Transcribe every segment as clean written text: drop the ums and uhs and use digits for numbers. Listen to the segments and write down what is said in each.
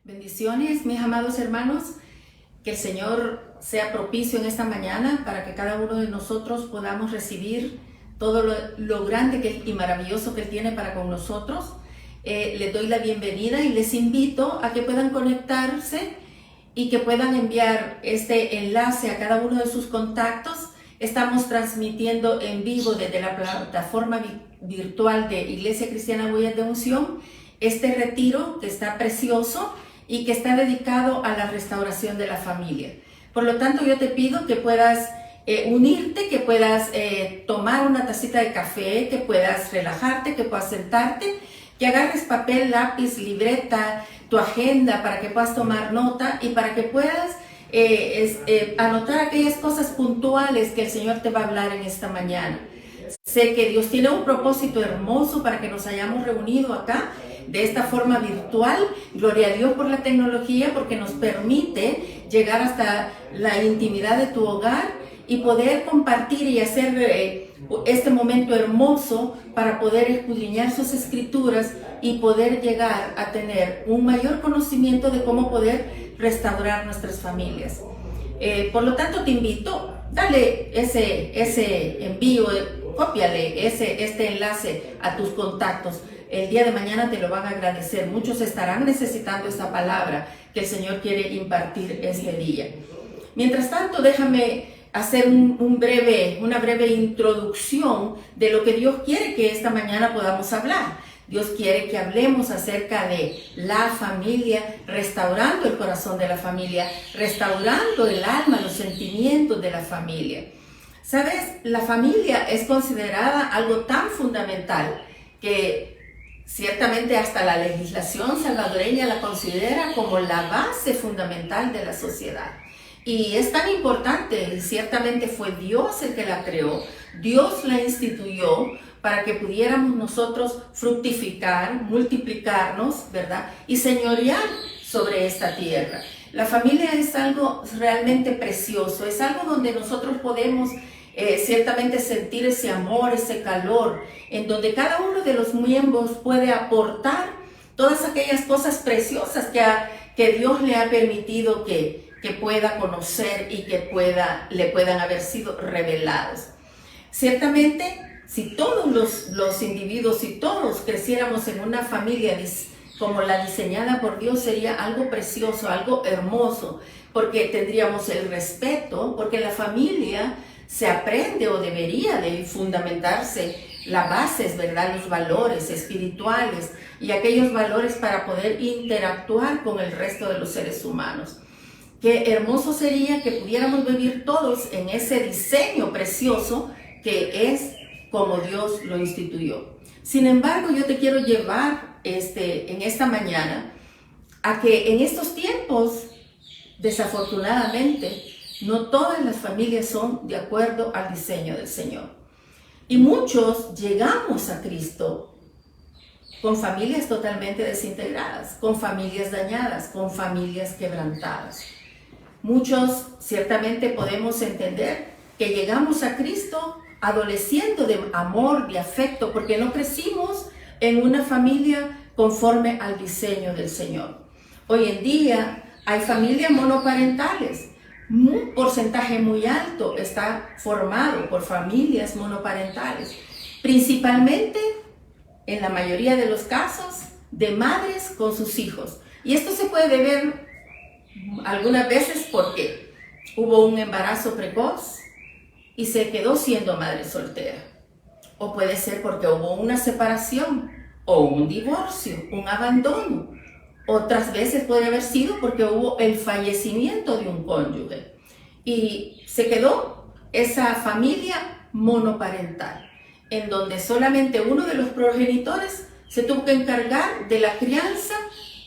Bendiciones, mis amados hermanos, que el Señor sea propicio en esta mañana para que cada uno de nosotros podamos recibir todo lo grande y maravilloso que Él tiene para con nosotros. Les doy la bienvenida y les invito a que puedan conectarse y que puedan enviar este enlace a cada uno de sus contactos. Estamos transmitiendo en vivo desde la plataforma virtual de Iglesia Cristiana Huellas de Unción este retiro que está precioso y que está dedicado a la restauración de la familia. Por lo tanto, yo te pido que puedas unirte, que puedas tomar una tacita de café, que puedas relajarte, que puedas sentarte, que agarres papel, lápiz, libreta, tu agenda para que puedas tomar nota y para que puedas anotar aquellas cosas puntuales que el Señor te va a hablar en esta mañana. Sé que Dios tiene un propósito hermoso para que nos hayamos reunido acá de esta forma virtual. Gloria a Dios por la tecnología, porque nos permite llegar hasta la intimidad de tu hogar y poder compartir y hacer este momento hermoso para poder escudriñar sus escrituras y poder llegar a tener un mayor conocimiento de cómo poder restaurar nuestras familias. Por lo tanto, te invito, dale ese envío, cópiale este enlace a tus contactos. El día de mañana te lo van a agradecer. Muchos estarán necesitando esta palabra que el Señor quiere impartir este día. Mientras tanto, déjame hacer una breve introducción de lo que Dios quiere que esta mañana podamos hablar. Dios quiere que hablemos acerca de la familia, restaurando el corazón de la familia, restaurando el alma, los sentimientos de la familia. ¿Sabes? La familia es considerada algo tan fundamental que ciertamente hasta la legislación salvadoreña la considera como la base fundamental de la sociedad. Y es tan importante, y ciertamente fue Dios el que la creó, Dios la instituyó para que pudiéramos nosotros fructificar, multiplicarnos, ¿verdad? Y señorear sobre esta tierra. La familia es algo realmente precioso, es algo donde nosotros podemos ciertamente sentir ese amor, ese calor, en donde cada uno de los miembros puede aportar todas aquellas cosas preciosas que Dios le ha permitido que pueda conocer y que le puedan haber sido revelados. Ciertamente, si todos los individuos, si todos creciéramos en una familia como la diseñada por Dios, sería algo precioso, algo hermoso, porque tendríamos el respeto, porque la familia se aprende o debería de fundamentarse las bases, ¿verdad? Los valores espirituales y aquellos valores para poder interactuar con el resto de los seres humanos. Qué hermoso sería que pudiéramos vivir todos en ese diseño precioso que es como Dios lo instituyó. Sin embargo, yo te quiero llevar en esta mañana a que en estos tiempos, desafortunadamente, no todas las familias son de acuerdo al diseño del Señor. Y muchos llegamos a Cristo con familias totalmente desintegradas, con familias dañadas, con familias quebrantadas. Muchos ciertamente podemos entender que llegamos a Cristo adoleciendo de amor, de afecto, porque no crecimos en una familia conforme al diseño del Señor. Hoy en día hay familias monoparentales. Un porcentaje muy alto está formado por familias monoparentales, principalmente, en la mayoría de los casos, de madres con sus hijos. Y esto se puede ver algunas veces porque hubo un embarazo precoz y se quedó siendo madre soltera. O puede ser porque hubo una separación o un divorcio, un abandono. Otras veces puede haber sido porque hubo el fallecimiento de un cónyuge y se quedó esa familia monoparental, en donde solamente uno de los progenitores se tuvo que encargar de la crianza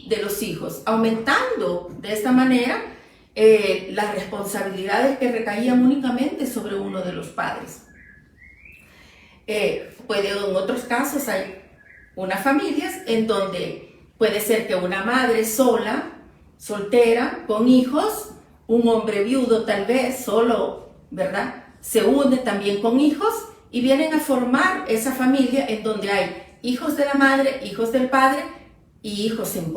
de los hijos, aumentando de esta manera las responsabilidades que recaían únicamente sobre uno de los padres. En otros casos hay unas familias en donde puede ser que una madre sola, soltera, con hijos, un hombre viudo tal vez, solo, ¿verdad? Se une también con hijos y vienen a formar esa familia en donde hay hijos de la madre, hijos del padre y hijos en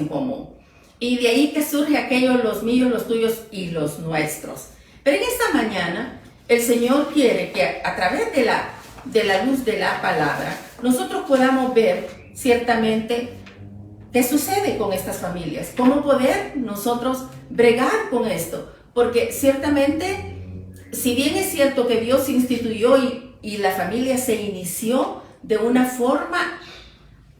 común. Y de ahí que surge aquello, los míos, los tuyos y los nuestros. Pero en esta mañana, el Señor quiere que a través de la luz de la palabra, nosotros podamos ver ciertamente qué sucede con estas familias, cómo poder nosotros bregar con esto. Porque ciertamente, si bien es cierto que Dios instituyó y la familia se inició de una forma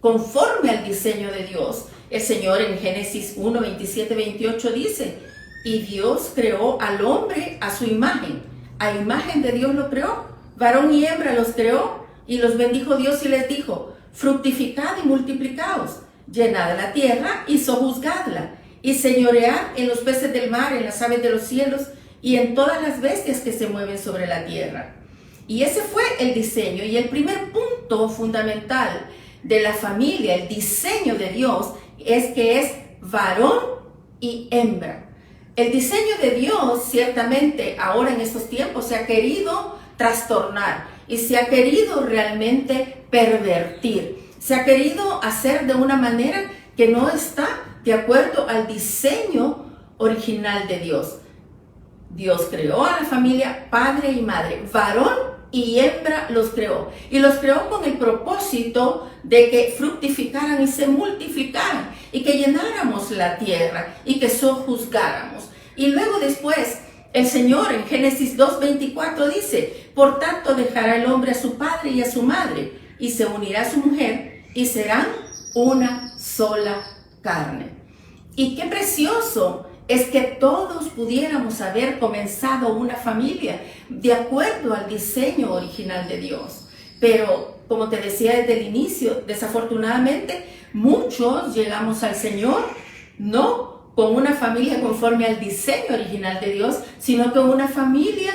conforme al diseño de Dios, el Señor en Génesis 1, 27, 28 dice, y Dios creó al hombre a su imagen, a imagen de Dios lo creó, varón y hembra los creó, y los bendijo Dios y les dijo, fructificad y multiplicaos, llenad la tierra y sojuzgadla, y señoread en los peces del mar, en las aves de los cielos, y en todas las bestias que se mueven sobre la tierra. Y ese fue el diseño, y el primer punto fundamental de la familia, el diseño de Dios, es que es varón y hembra. El diseño de Dios, ciertamente, ahora en estos tiempos, se ha querido trastornar y se ha querido realmente pervertir. Se ha querido hacer de una manera que no está de acuerdo al diseño original de Dios. Dios creó a la familia padre y madre, varón y hembra los creó. Y los creó con el propósito de que fructificaran y se multiplicaran y que llenáramos la tierra y que sojuzgáramos. Y luego después el Señor en Génesis 2:24 dice, por tanto dejará el hombre a su padre y a su madre y se unirá a su mujer y serán una sola carne. Y qué precioso es que todos pudiéramos haber comenzado una familia de acuerdo al diseño original de Dios. Pero, como te decía desde el inicio, desafortunadamente, muchos llegamos al Señor no con una familia conforme al diseño original de Dios, sino con una familia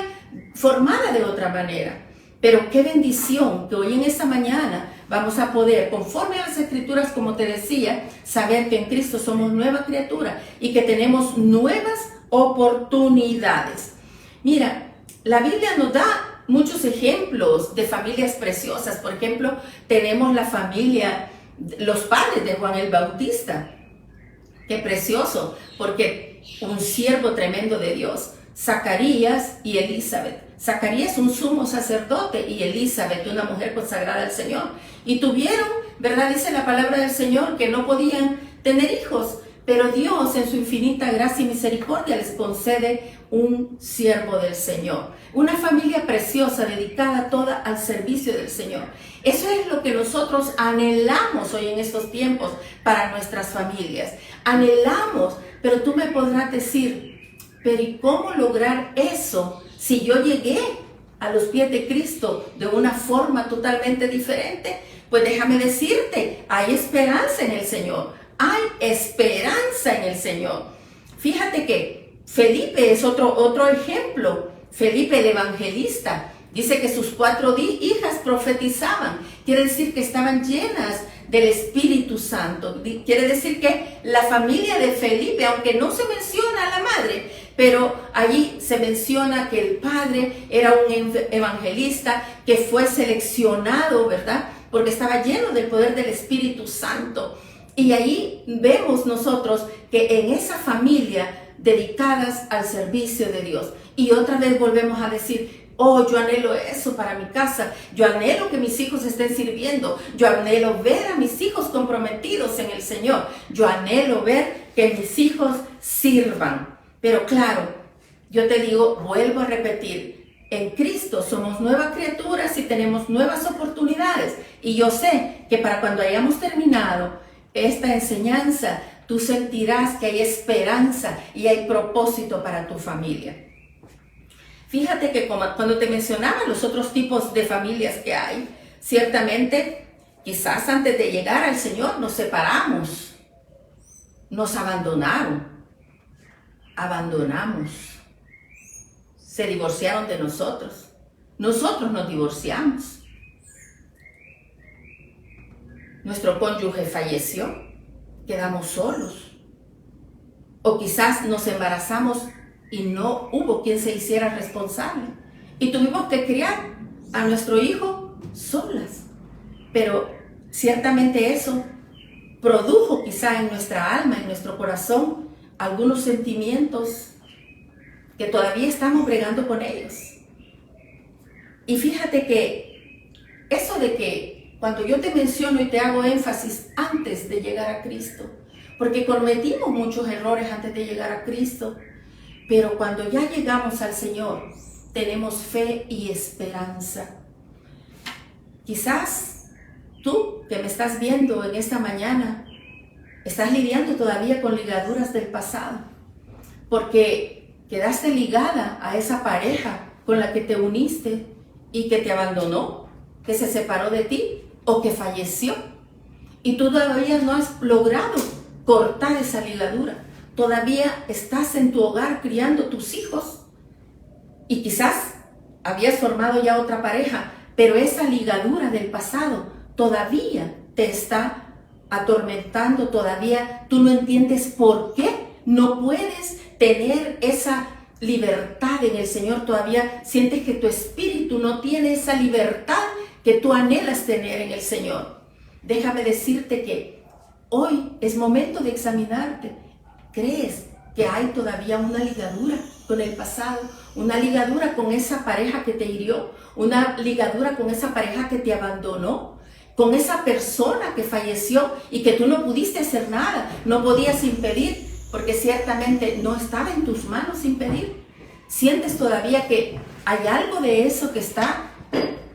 formada de otra manera. Pero qué bendición que hoy en esta mañana vamos a poder, conforme a las Escrituras, como te decía, saber que en Cristo somos nueva criatura y que tenemos nuevas oportunidades. Mira, la Biblia nos da muchos ejemplos de familias preciosas. Por ejemplo, tenemos la familia, los padres de Juan el Bautista. Qué precioso, porque un siervo tremendo de Dios, Zacarías y Elizabeth. Zacarías un sumo sacerdote y Elizabeth una mujer consagrada al Señor. Y tuvieron, ¿verdad? Dice la palabra del Señor que no podían tener hijos, pero Dios en su infinita gracia y misericordia les concede un siervo del Señor. Una familia preciosa dedicada toda al servicio del Señor. Eso es lo que nosotros anhelamos hoy en estos tiempos para nuestras familias. Anhelamos, pero tú me podrás decir, pero ¿y cómo lograr eso si yo llegué a los pies de Cristo de una forma totalmente diferente? Pues déjame decirte, hay esperanza en el Señor. Hay esperanza en el Señor. Fíjate que Felipe es otro ejemplo. Felipe el evangelista dice que sus 4 hijas profetizaban. Quiere decir que estaban llenas del Espíritu Santo. Quiere decir que la familia de Felipe, aunque no se menciona a la madre, pero allí se menciona que el padre era un evangelista que fue seleccionado, ¿verdad? Porque estaba lleno del poder del Espíritu Santo. Y ahí vemos nosotros que en esa familia dedicadas al servicio de Dios. Y otra vez volvemos a decir, oh, yo anhelo eso para mi casa, yo anhelo que mis hijos estén sirviendo, yo anhelo ver a mis hijos comprometidos en el Señor, yo anhelo ver que mis hijos sirvan. Pero claro, yo te digo, vuelvo a repetir, en Cristo somos nuevas criaturas y tenemos nuevas oportunidades. Y yo sé que para cuando hayamos terminado esta enseñanza, tú sentirás que hay esperanza y hay propósito para tu familia. Fíjate que cuando te mencionaba los otros tipos de familias que hay, ciertamente, quizás antes de llegar al Señor nos separamos, nos abandonamos, se divorciaron de nosotros nos divorciamos, nuestro cónyuge falleció, quedamos solos, o quizás nos embarazamos y no hubo quien se hiciera responsable y tuvimos que criar a nuestro hijo solas. Pero ciertamente eso produjo quizá en nuestra alma, en nuestro corazón, algunos sentimientos que todavía estamos bregando con ellos. Y fíjate que eso de que cuando yo te menciono y te hago énfasis antes de llegar a Cristo, porque cometimos muchos errores antes de llegar a Cristo, pero cuando ya llegamos al Señor, tenemos fe y esperanza. Quizás tú que me estás viendo en esta mañana, estás lidiando todavía con ligaduras del pasado, porque quedaste ligada a esa pareja con la que te uniste y que te abandonó, que se separó de ti o que falleció. Y tú todavía no has logrado cortar esa ligadura. Todavía estás en tu hogar criando tus hijos y quizás habías formado ya otra pareja, pero esa ligadura del pasado todavía te está atormentando, todavía tú no entiendes por qué no puedes tener esa libertad en el Señor, todavía sientes que tu espíritu no tiene esa libertad que tú anhelas tener en el Señor. Déjame decirte que hoy es momento de examinarte. ¿Crees que hay todavía una ligadura con el pasado? Una ligadura con esa pareja que te hirió, una ligadura con esa pareja que te abandonó, con esa persona que falleció y que tú no pudiste hacer nada, no podías impedir, porque ciertamente no estaba en tus manos impedir. ¿Sientes todavía que hay algo de eso que está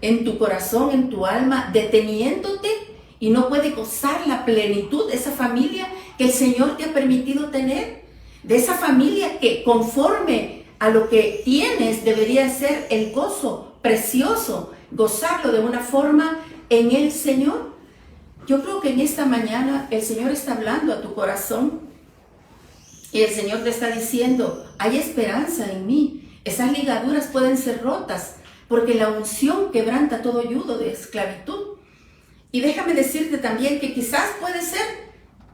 en tu corazón, en tu alma, deteniéndote y no puede gozar la plenitud de esa familia que el Señor te ha permitido tener? De esa familia que conforme a lo que tienes debería ser el gozo precioso, gozarlo de una forma en el Señor. Yo creo que en esta mañana el Señor está hablando a tu corazón y el Señor te está diciendo, hay esperanza en mí. Esas ligaduras pueden ser rotas porque la unción quebranta todo yugo de esclavitud. Y déjame decirte también que quizás puede ser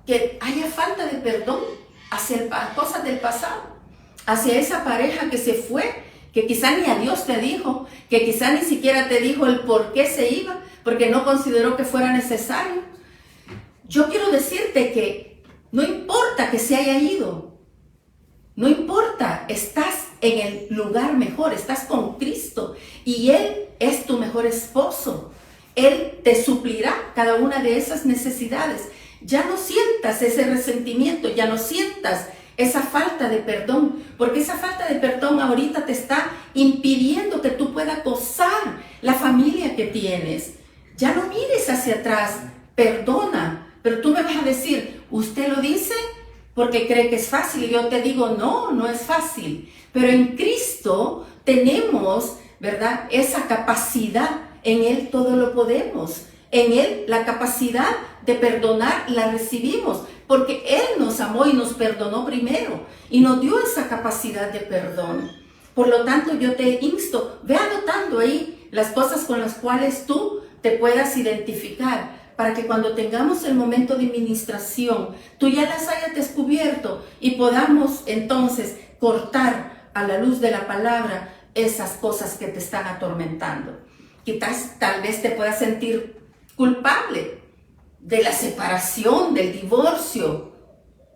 que haya falta de perdón hacia cosas del pasado, hacia esa pareja que se fue, que quizá ni a Dios te dijo, que quizá ni siquiera te dijo el por qué se iba, porque no consideró que fuera necesario. Yo quiero decirte que no importa que se haya ido, no importa, estás en el lugar mejor, estás con Cristo y Él es tu mejor esposo. Él te suplirá cada una de esas necesidades. Ya no sientas ese resentimiento, ya no sientas esa falta de perdón, porque esa falta de perdón ahorita te está impidiendo que tú puedas gozar la familia que tienes. Ya no mires hacia atrás, perdona, pero tú me vas a decir, ¿usted lo dice porque cree que es fácil? Y yo te digo, no, no es fácil, pero en Cristo tenemos, ¿verdad?, esa capacidad. En Él todo lo podemos. En Él la capacidad de perdonar la recibimos, porque Él nos amó y nos perdonó primero y nos dio esa capacidad de perdón. Por lo tanto, yo te insto, ve anotando ahí las cosas con las cuales tú te puedas identificar, para que cuando tengamos el momento de ministración, tú ya las hayas descubierto y podamos entonces cortar a la luz de la palabra esas cosas que te están atormentando. Quizás tal vez te puedas sentir culpable de la separación, del divorcio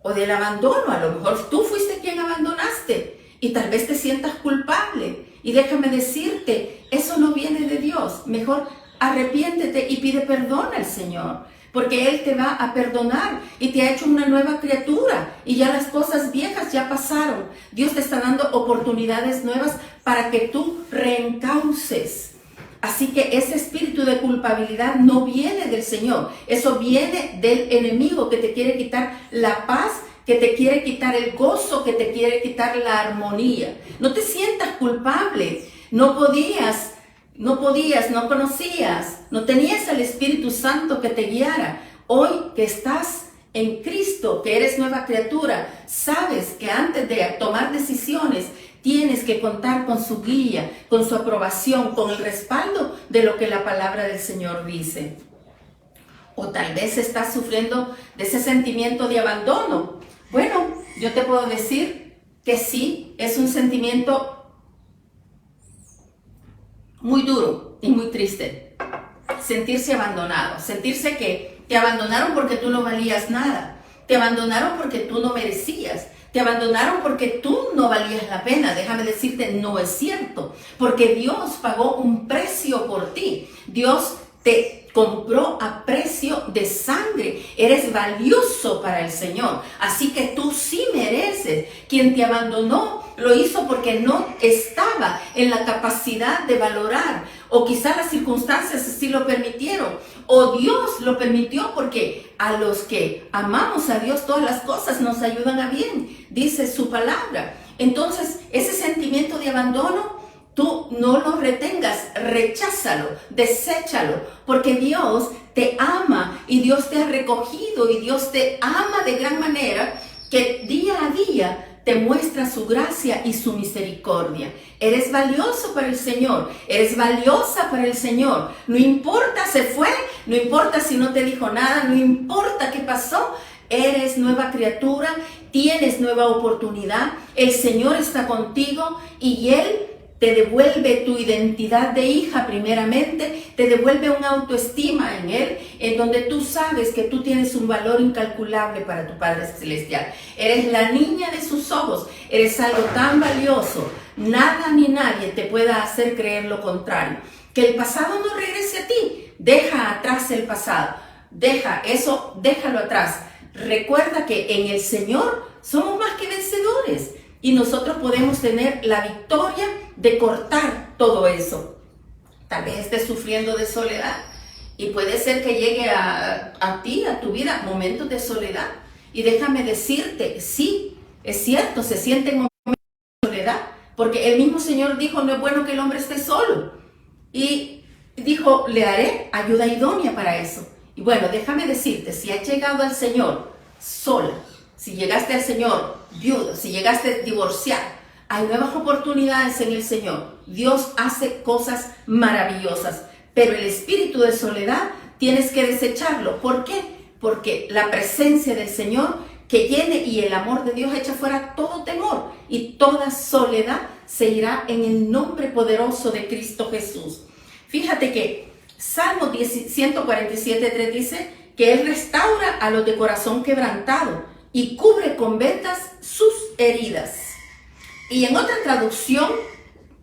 o del abandono. A lo mejor tú fuiste quien abandonaste y tal vez te sientas culpable. Y déjame decirte, eso no viene de Dios. Mejor arrepiéntete y pide perdón al Señor, porque Él te va a perdonar y te ha hecho una nueva criatura y ya las cosas viejas ya pasaron. Dios te está dando oportunidades nuevas para que tú reencauces. Así que ese espíritu de culpabilidad no viene del Señor, eso viene del enemigo que te quiere quitar la paz, que te quiere quitar el gozo, que te quiere quitar la armonía. No te sientas culpable, no podías, no conocías, no tenías al Espíritu Santo que te guiara. Hoy que estás en Cristo, que eres nueva criatura, sabes que antes de tomar decisiones, tienes que contar con su guía, con su aprobación, con el respaldo de lo que la palabra del Señor dice. O tal vez estás sufriendo de ese sentimiento de abandono. Bueno, yo te puedo decir que sí, es un sentimiento muy duro y muy triste. Sentirse abandonado, sentirse que Te abandonaron porque tú no valías nada. Te abandonaron porque tú no merecías. Te abandonaron porque tú no valías la pena. Déjame decirte, no es cierto. Porque Dios pagó un precio por ti. Dios te compró a precio de sangre. Eres valioso para el Señor. Así que tú sí mereces. Quien te abandonó lo hizo porque no estaba en la capacidad de valorar. O quizá las circunstancias así lo permitieron. O Dios lo permitió porque a los que amamos a Dios todas las cosas nos ayudan a bien. Dice su palabra. Entonces ese sentimiento de abandono, tú no lo retengas, recházalo, deséchalo, porque Dios te ama y Dios te ha recogido y Dios te ama de gran manera que día a día te muestra su gracia y su misericordia. Eres valioso para el Señor, eres valiosa para el Señor. No importa, se fue, no importa si no te dijo nada, no importa qué pasó. Eres nueva criatura, tienes nueva oportunidad. El Señor está contigo y Él te devuelve tu identidad de hija primeramente, te devuelve una autoestima en Él, en donde tú sabes que tú tienes un valor incalculable para tu Padre Celestial. Eres la niña de sus ojos, eres algo tan valioso, nada ni nadie te pueda hacer creer lo contrario. Que el pasado no regrese a ti, deja atrás el pasado, déjalo atrás. Recuerda que en el Señor somos más que vencedores. Y nosotros podemos tener la victoria de cortar todo eso. Tal vez estés sufriendo de soledad y puede ser que llegue a ti, a tu vida, momentos de soledad. Y déjame decirte, sí, es cierto, se sienten momentos de soledad, porque el mismo Señor dijo, no es bueno que el hombre esté solo. Y dijo, le daré ayuda idónea para eso. Y bueno, déjame decirte, si has llegado al Señor sola, si llegaste al Señor viudo, si llegaste divorciado, hay nuevas oportunidades en el Señor. Dios hace cosas maravillosas, pero el espíritu de soledad tienes que desecharlo. ¿Por qué? Porque la presencia del Señor que llene y el amor de Dios echa fuera todo temor y toda soledad se irá en el nombre poderoso de Cristo Jesús. Fíjate que Salmo 147:3 dice que Él restaura a los de corazón quebrantado y cubre con vendas sus heridas. Y en otra traducción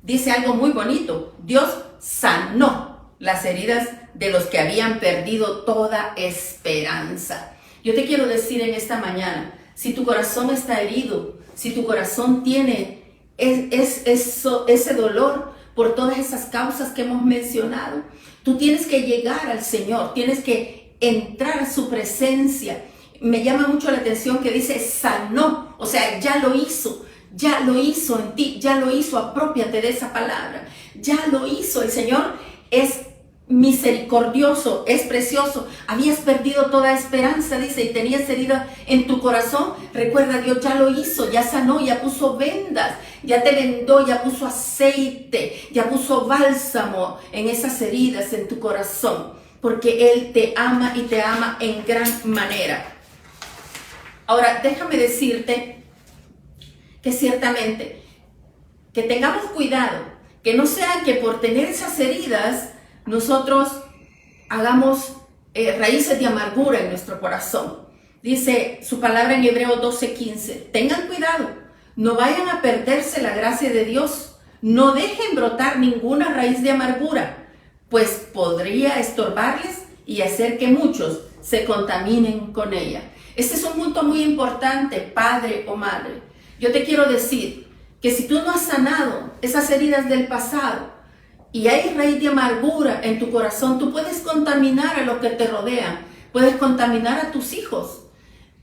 dice algo muy bonito. Dios sanó las heridas de los que habían perdido toda esperanza. Yo te quiero decir en esta mañana, si tu corazón está herido, si tu corazón tiene ese dolor por todas esas causas que hemos mencionado, tú tienes que llegar al Señor, tienes que entrar a su presencia. Me llama mucho la atención que dice sanó, o sea, ya lo hizo en ti, ya lo hizo, aprópiate de esa palabra, ya lo hizo. El Señor es misericordioso, es precioso. Habías perdido toda esperanza, dice, y tenías herida en tu corazón. Recuerda, Dios ya lo hizo, ya sanó, ya puso vendas, ya te vendó, ya puso aceite, ya puso bálsamo en esas heridas en tu corazón, porque Él te ama y te ama en gran manera. Ahora, déjame decirte que ciertamente, que tengamos cuidado, que no sea que por tener esas heridas, nosotros hagamos raíces de amargura en nuestro corazón. Dice su palabra en Hebreos 12:15, tengan cuidado, no vayan a perderse la gracia de Dios, no dejen brotar ninguna raíz de amargura, pues podría estorbarles y hacer que muchos se contaminen con ella. Este es un punto muy importante, padre o madre. Yo te quiero decir que si tú no has sanado esas heridas del pasado y hay raíz de amargura en tu corazón, tú puedes contaminar a los que te rodean, puedes contaminar a tus hijos.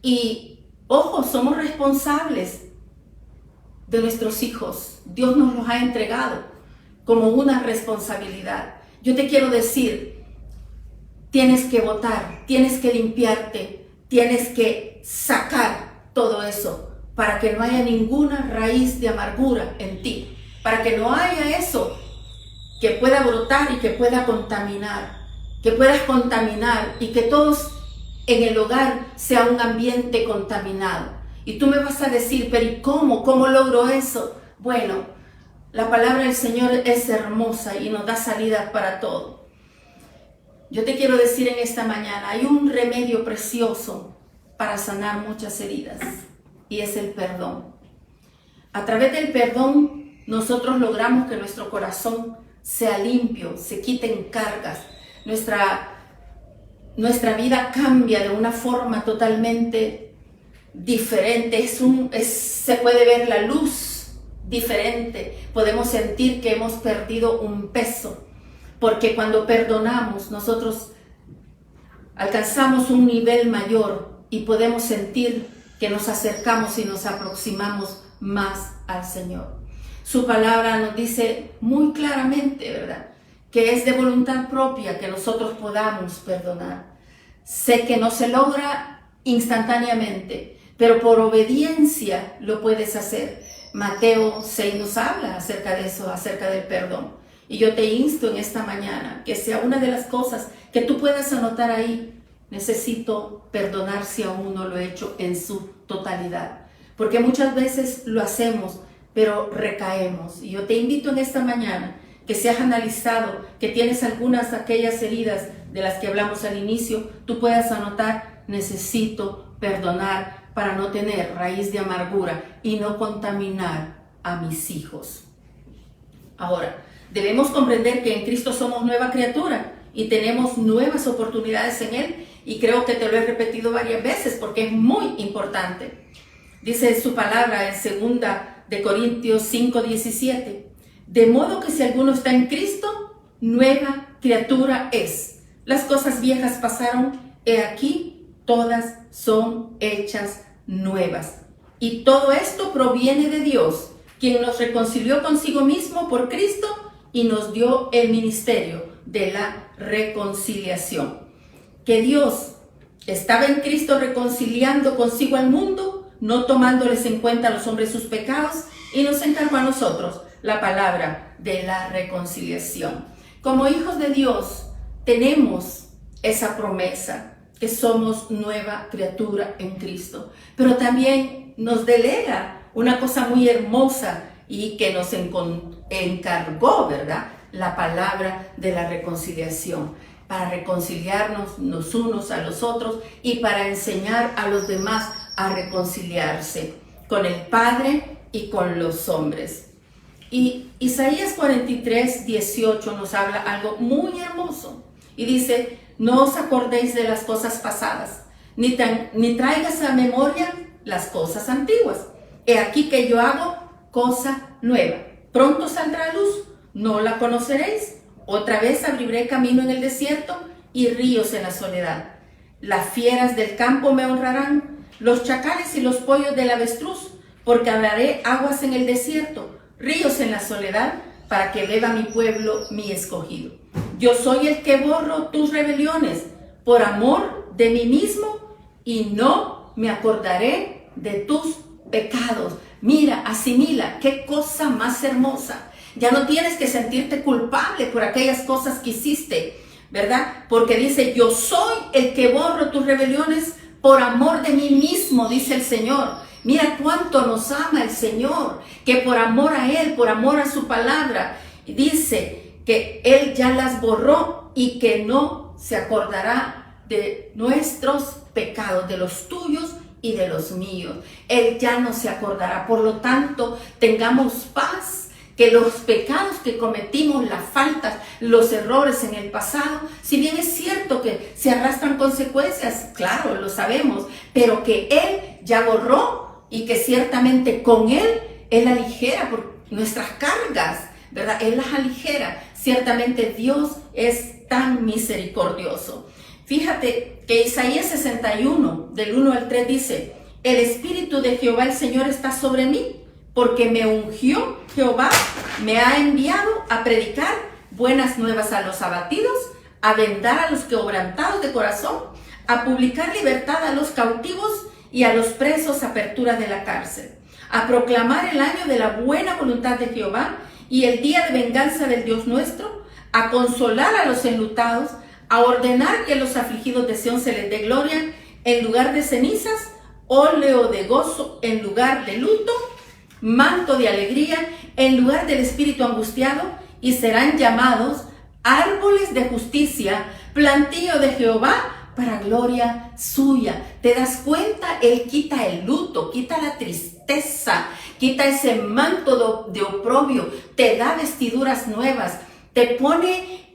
Y, ojo, somos responsables de nuestros hijos. Dios nos los ha entregado como una responsabilidad. Yo te quiero decir, tienes que botar, tienes que limpiarte, tienes que sacar todo eso para que no haya ninguna raíz de amargura en ti, para que no haya eso que pueda brotar y que pueda contaminar, que puedas contaminar y que todos en el hogar sea un ambiente contaminado. Y tú me vas a decir, pero ¿y cómo? ¿Cómo logro eso? Bueno, la palabra del Señor es hermosa y nos da salida para todo. yo te quiero decir en esta mañana, hay un remedio precioso para sanar muchas heridas, y es el perdón. A través del perdón, nosotros logramos que nuestro corazón sea limpio, se quiten cargas, nuestra vida cambia de una forma totalmente diferente, se puede ver la luz diferente, podemos sentir que hemos perdido un peso, porque cuando perdonamos nosotros alcanzamos un nivel mayor y podemos sentir que nos acercamos y nos aproximamos más al Señor. Su palabra nos dice muy claramente, ¿verdad?, que es de voluntad propia que nosotros podamos perdonar. Sé que no se logra instantáneamente, pero por obediencia lo puedes hacer. Mateo 6 nos habla acerca de eso, acerca del perdón. Y yo te insto en esta mañana que sea una de las cosas que tú puedas anotar ahí. Necesito perdonar si aún no lo he hecho en su totalidad. Porque muchas veces lo hacemos, pero recaemos. Y yo te invito en esta mañana que si has analizado que tienes algunas de aquellas heridas de las que hablamos al inicio, tú puedas anotar: necesito perdonar para no tener raíz de amargura y no contaminar a mis hijos. Ahora, debemos comprender que en Cristo somos nueva criatura y tenemos nuevas oportunidades en Él, y creo que te lo he repetido varias veces porque es muy importante. Dice su palabra en 2 de Corintios 5:17, de modo que si alguno está en Cristo, nueva criatura es. Las cosas viejas pasaron, he aquí, todas son hechas nuevas. Y todo esto proviene de Dios, quien nos reconcilió consigo mismo por Cristo y nos dio el ministerio de la reconciliación. Que Dios estaba en Cristo reconciliando consigo al mundo, no tomándoles en cuenta a los hombres sus pecados, y nos encargó a nosotros la palabra de la reconciliación. Como hijos de Dios tenemos esa promesa, que somos nueva criatura en Cristo, pero también nos delega una cosa muy hermosa y que nos encargó, ¿verdad?, la palabra de la reconciliación, para reconciliarnos los unos a los otros y para enseñar a los demás a reconciliarse con el Padre y con los hombres. Y Isaías 43:18 nos habla algo muy hermoso y dice: no os acordéis de las cosas pasadas, ni traigas a memoria las cosas antiguas. He aquí que yo hago cosa nueva. Pronto saldrá a luz, ¿no la conoceréis? Otra vez abriré camino en el desierto y ríos en la soledad. Las fieras del campo me honrarán, los chacales y los pollos del avestruz, porque hablaré aguas en el desierto, ríos en la soledad, para que beba mi pueblo, mi escogido. Yo soy el que borro tus rebeliones por amor de mí mismo, y no me acordaré de tus pecados. Mira, asimila, qué cosa más hermosa. Ya no tienes que sentirte culpable por aquellas cosas que hiciste, ¿verdad? Porque dice: yo soy el que borro tus rebeliones por amor de mí mismo, dice el Señor. Mira cuánto nos ama el Señor, que por amor a Él, por amor a su palabra, dice que Él ya las borró y que no se acordará de nuestros pecados, de los tuyos y de los míos. Él ya no se acordará. Por lo tanto, tengamos paz, que los pecados que cometimos, las faltas, los errores en el pasado, si bien es cierto que se arrastran consecuencias, claro, lo sabemos, pero que Él ya borró y que ciertamente con Él aligera por nuestras cargas, ¿verdad? Él las aligera. Ciertamente Dios es tan misericordioso. Fíjate que Isaías 61, del 1 al 3 dice: el Espíritu de Jehová el Señor está sobre mí, porque me ungió Jehová, me ha enviado a predicar buenas nuevas a los abatidos, a vendar a los quebrantados de corazón, a publicar libertad a los cautivos y a los presos apertura de la cárcel, a proclamar el año de la buena voluntad de Jehová y el día de venganza del Dios nuestro, a consolar a los enlutados, a ordenar que a los afligidos de Sión se les dé gloria en lugar de cenizas, óleo de gozo en lugar de luto, manto de alegría en lugar del espíritu angustiado, y serán llamados árboles de justicia, plantío de Jehová para gloria suya. ¿Te das cuenta? Él quita el luto, quita la tristeza, quita ese manto de oprobio, te da vestiduras nuevas, te pone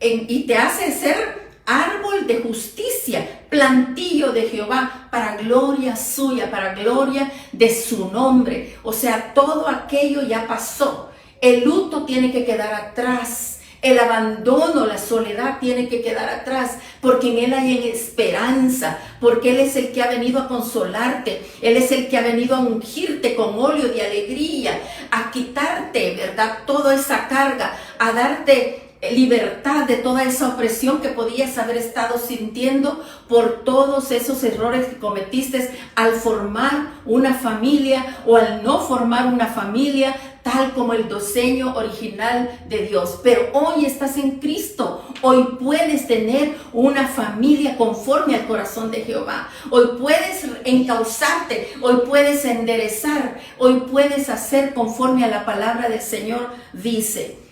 y te hace ser árbol de justicia, plantío de Jehová para gloria suya, para gloria de su nombre. O sea, todo aquello ya pasó. El luto tiene que quedar atrás. El abandono, la soledad tiene que quedar atrás, porque en Él hay esperanza, porque Él es el que ha venido a consolarte, Él es el que ha venido a ungirte con óleo de alegría, a quitarte, ¿verdad?, toda esa carga, a darte libertad de toda esa opresión que podías haber estado sintiendo por todos esos errores que cometiste al formar una familia o al no formar una familia tal como el diseño original de Dios. Pero hoy estás en Cristo, hoy puedes tener una familia conforme al corazón de Jehová, hoy puedes encauzarte, hoy puedes enderezar, hoy puedes hacer conforme a la palabra del Señor dice.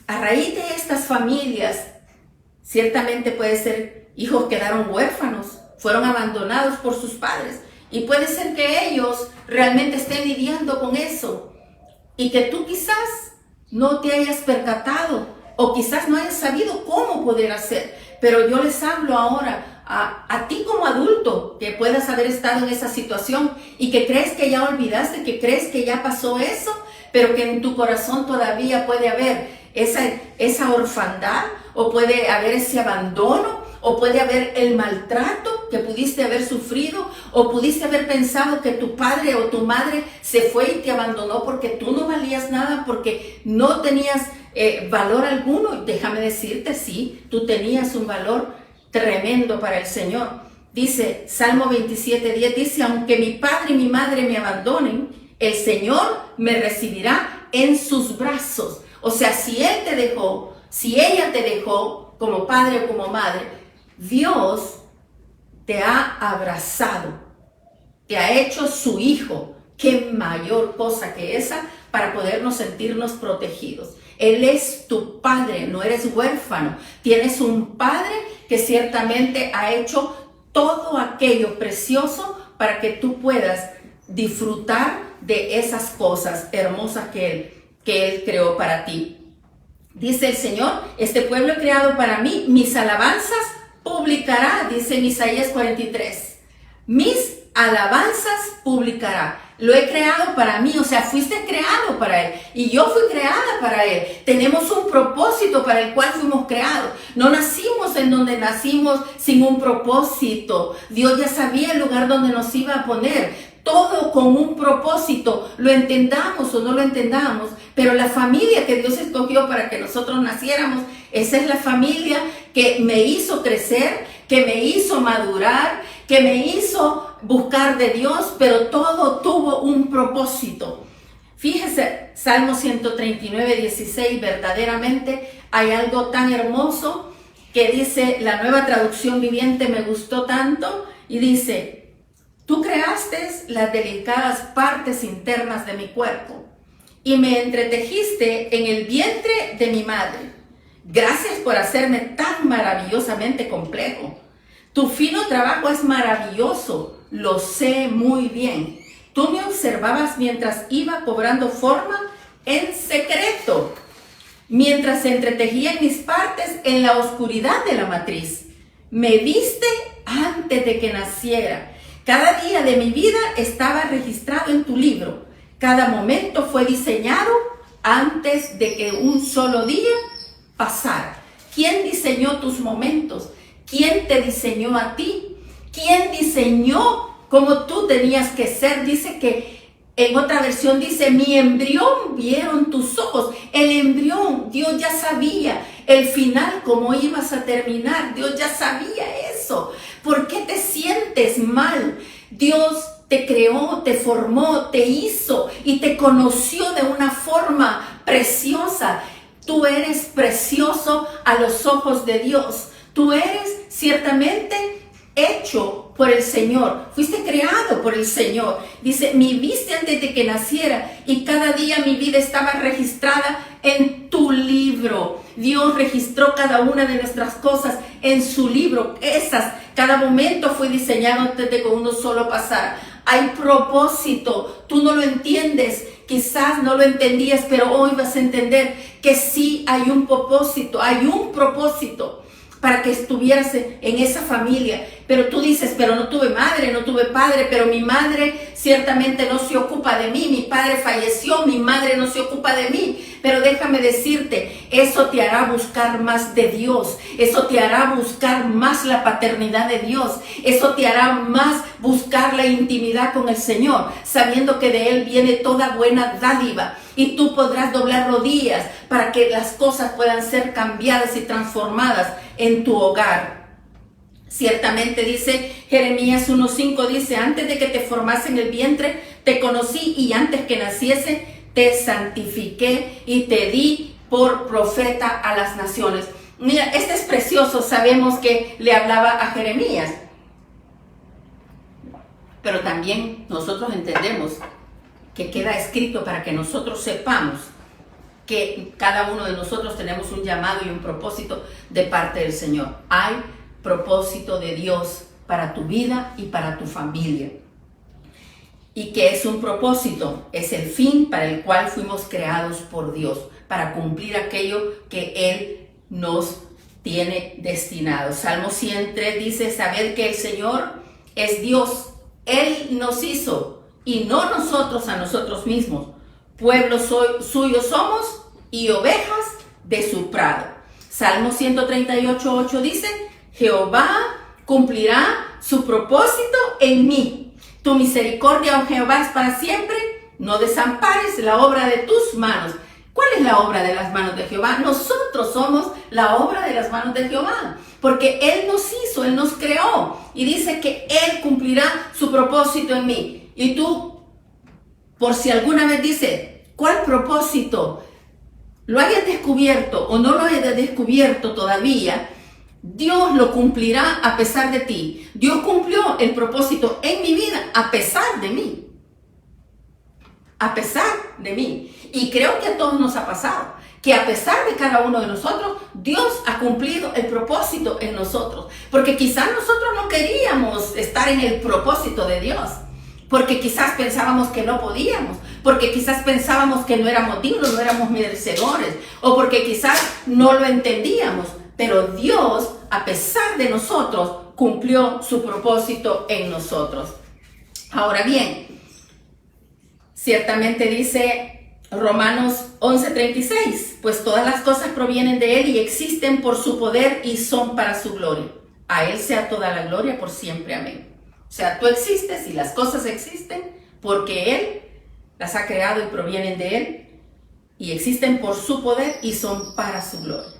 A raíz de estas familias, ciertamente puede ser hijos quedaron huérfanos, fueron abandonados por sus padres, y puede ser que ellos realmente estén lidiando con eso y que tú quizás no te hayas percatado o quizás no hayas sabido cómo poder hacer. Pero yo les hablo ahora a ti como adulto que puedas haber estado en esa situación y que crees que ya olvidaste, que crees que ya pasó eso, pero que en tu corazón todavía puede haber esa orfandad, o puede haber ese abandono, o puede haber el maltrato que pudiste haber sufrido, o pudiste haber pensado que tu padre o tu madre se fue y te abandonó porque tú no valías nada, porque no tenías valor alguno. Déjame decirte, sí, tú tenías un valor tremendo para el Señor. Dice Salmo 27:10, dice: aunque mi padre y mi madre me abandonen, el Señor me recibirá en sus brazos. O sea, si Él te dejó, si ella te dejó como padre o como madre, Dios te ha abrazado, te ha hecho su hijo. ¿Qué mayor cosa que esa para podernos sentirnos protegidos? Él es tu padre, no eres huérfano. Tienes un padre que ciertamente ha hecho todo aquello precioso para que tú puedas disfrutar de esas cosas hermosas que Él creó para ti. Dice el Señor: este pueblo he creado para mí, mis alabanzas publicará, dice en Isaías 43. Mis alabanzas publicará. Lo he creado para mí, o sea, fuiste creado para Él y yo fui creada para Él. Tenemos un propósito para el cual fuimos creados. No nacimos en donde nacimos sin un propósito. Dios ya sabía el lugar donde nos iba a poner. Todo con un propósito, lo entendamos o no lo entendamos, pero la familia que Dios escogió para que nosotros naciéramos, esa es la familia que me hizo crecer, que me hizo madurar, que me hizo buscar de Dios, pero todo tuvo un propósito. Fíjese, Salmo 139:16, verdaderamente hay algo tan hermoso que dice, la Nueva Traducción Viviente me gustó tanto, y dice: tú creaste las delicadas partes internas de mi cuerpo y me entretejiste en el vientre de mi madre. Gracias por hacerme tan maravillosamente complejo. Tu fino trabajo es maravilloso, lo sé muy bien. Tú me observabas mientras iba cobrando forma en secreto, mientras se entretejían mis partes en la oscuridad de la matriz. Me viste antes de que naciera. Cada día de mi vida estaba registrado en tu libro. Cada momento fue diseñado antes de que un solo día pasara. ¿Quién diseñó tus momentos? ¿Quién te diseñó a ti? ¿Quién diseñó cómo tú tenías que ser? Dice que en otra versión dice: mi embrión vieron tus ojos. El embrión, Dios ya sabía el final, cómo ibas a terminar. Dios ya sabía eso. ¿Por qué te sientes mal? Dios te creó, te formó, te hizo y te conoció de una forma preciosa. Tú eres precioso a los ojos de Dios. Tú eres ciertamente hecho por el Señor, fuiste creado por el Señor. Dice, me viste antes de que naciera y cada día mi vida estaba registrada en tu libro. Dios registró cada una de nuestras cosas en su libro. Cada momento fue diseñado antes de que uno solo pasara. Hay propósito, tú no lo entiendes, quizás no lo entendías, pero hoy vas a entender que sí hay un propósito, para que estuvieras en esa familia. Pero tú dices, pero no tuve madre, no tuve padre, pero mi madre ciertamente no se ocupa de mí, mi padre falleció, mi madre no se ocupa de mí. Pero déjame decirte, eso te hará buscar más de Dios, eso te hará buscar más la paternidad de Dios, eso te hará más buscar la intimidad con el Señor, sabiendo que de Él viene toda buena dádiva. Y tú podrás doblar rodillas para que las cosas puedan ser cambiadas y transformadas en tu hogar. Ciertamente dice Jeremías 1:5, dice, antes de que te formase en el vientre, te conocí y antes que naciese, te santifiqué y te di por profeta a las naciones. Mira, este es precioso, sabemos que le hablaba a Jeremías. Pero también nosotros entendemos que queda escrito para que nosotros sepamos que cada uno de nosotros tenemos un llamado y un propósito de parte del Señor. Hay propósito de Dios para tu vida y para tu familia. ¿Y qué es un propósito? Es el fin para el cual fuimos creados por Dios, para cumplir aquello que Él nos tiene destinado. Salmo 103 dice, sabed que el Señor es Dios. Él nos hizo y no nosotros a nosotros mismos. Pueblo suyo somos y ovejas de su prado. Salmo 138:8 dice, Jehová cumplirá su propósito en mí. Tu misericordia, oh Jehová, es para siempre. No desampares la obra de tus manos. ¿Cuál es la obra de las manos de Jehová? Nosotros somos la obra de las manos de Jehová, porque Él nos hizo, Él nos creó y dice que Él cumplirá su propósito en mí. Y tú, por si alguna vez dices, ¿cuál propósito? Lo hayas descubierto o no lo hayas descubierto todavía, Dios lo cumplirá a pesar de ti. Dios cumplió el propósito en mi vida a pesar de mí. A pesar de mí. Y creo que a todos nos ha pasado, que a pesar de cada uno de nosotros, Dios ha cumplido el propósito en nosotros. Porque quizás nosotros no queríamos estar en el propósito de Dios. Porque quizás pensábamos que no podíamos, porque quizás pensábamos que no éramos dignos, no éramos merecedores, o porque quizás no lo entendíamos. Pero Dios, a pesar de nosotros, cumplió su propósito en nosotros. Ahora bien, ciertamente dice Romanos 11:36, pues todas las cosas provienen de Él y existen por su poder y son para su gloria. A Él sea toda la gloria por siempre. Amén. O sea, tú existes y las cosas existen porque Él las ha creado y provienen de Él y existen por su poder y son para su gloria.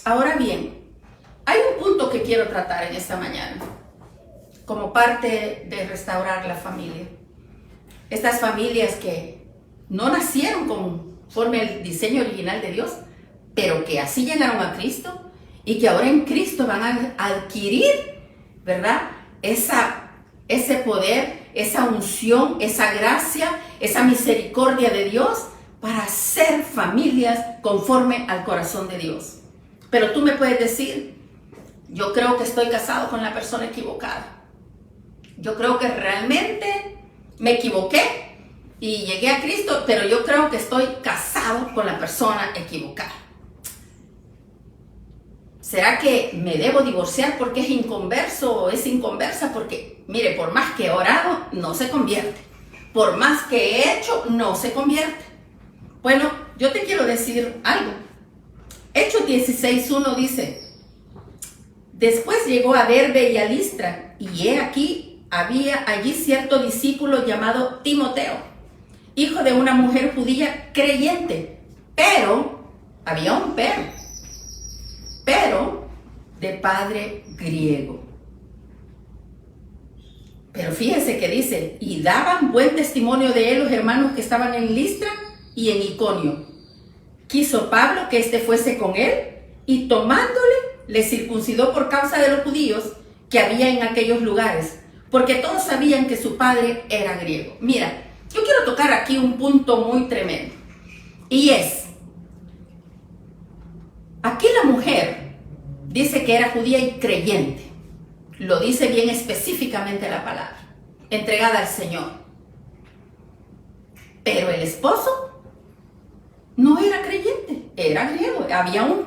Ahora bien, hay un punto que quiero tratar en esta mañana como parte de restaurar la familia. Estas familias que no nacieron conforme al diseño original de Dios, pero que así llegaron a Cristo y que ahora en Cristo van a adquirir, ¿verdad? Ese poder, esa unción, esa gracia, esa misericordia de Dios para ser familias conforme al corazón de Dios. Pero tú me puedes decir, yo creo que estoy casado con la persona equivocada. Yo creo que realmente me equivoqué y llegué a Cristo, pero yo creo que estoy casado con la persona equivocada. ¿Será que me debo divorciar porque es inconverso o es inconversa? Porque, mire, por más que he orado, no se convierte. Por más que he hecho, no se convierte. Bueno, yo te quiero decir algo. Hechos 16:1 dice, después llegó a Derbe y a Listra, y he aquí, había allí cierto discípulo llamado Timoteo, hijo de una mujer judía creyente, pero, había un pero de padre griego. Pero fíjense que dice, y daban buen testimonio de él los hermanos que estaban en Listra y en Iconio. Quiso Pablo que éste fuese con él, y tomándole, le circuncidó por causa de los judíos que había en aquellos lugares, porque todos sabían que su padre era griego. Mira, yo quiero tocar aquí un punto muy tremendo, y es, aquí la mujer dice que era judía y creyente, lo dice bien específicamente la palabra, entregada al Señor, pero el esposo no era creyente, era griego, había un